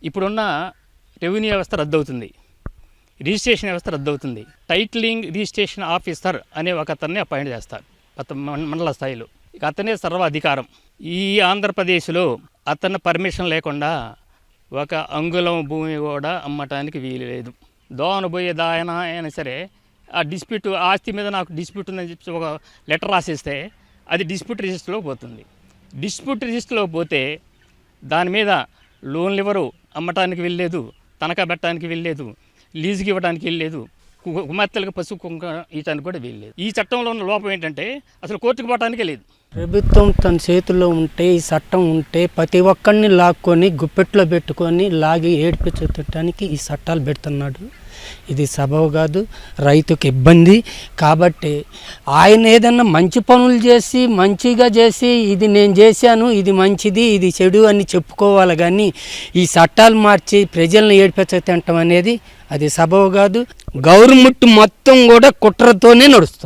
ఇప్పుడున్న రెవెన్యూ వ్యవస్థ రద్దవుతుంది, రిజిస్ట్రేషన్ వ్యవస్థ రద్దవుతుంది. టైటిలింగ్ రిజిస్ట్రేషన్ ఆఫీసర్ అనే ఒక అతన్ని అపాయింట్ చేస్తారు మండల స్థాయిలో. ఇక అతనే సర్వాధికారం. ఈ ఆంధ్రప్రదేశ్లో అతను పర్మిషన్ లేకుండా ఒక అంగుళం భూమి కూడా అమ్మటానికి వీలు లేదు. దోవన పోయే దాయన అయినా సరే ఆ డిస్ప్యూట్ ఆస్తి మీద నాకు డిస్ప్యూట్ ఉందని చెప్పి ఒక లెటర్ రాసేస్తే అది డిస్ప్యూట్ రిజిస్టర్లో పోతుంది. డిస్ప్యూట్ రిజిస్టర్లో పోతే దాని మీద లోన్లు ఇవ్వరు, అమ్మటానికి వెళ్ళలేదు, తనఖా పెట్టడానికి వెళ్ళలేదు, లీజుకి ఇవ్వడానికి వెళ్ళలేదు, కుమార్తెలకు పసుపు కుంకుమ ఇవ్వడానికి కూడా వెళ్ళలేదు. ఈ చట్టంలో ఉన్న లోపం ఏంటంటే అసలు కోర్టుకు పోవటానికే లేదు. ప్రభుత్వం తన చేతుల్లో ఉంటే, ఈ చట్టం ఉంటే ప్రతి ఒక్కరిని లాక్కొని గుప్పెట్లో పెట్టుకొని లాగి ఏడిపించడానికి ఈ చట్టాలు పెడుతున్నాడు. ఇది సబబు కాదు, రైతుకి ఇబ్బంది. కాబట్టి ఆయన ఏదన్నా మంచి పనులు చేసి మంచిగా చేసి ఇది నేను చేశాను, ఇది మంచిది, ఇది చెడు అని చెప్పుకోవాలి. కానీ ఈ చట్టాలు మార్చి ప్రజలను ఏడిపించటం అనేది అది సబబు కాదు. గవర్నమెంట్ మొత్తం కూడా కుట్రతోనే నడుస్తుంది.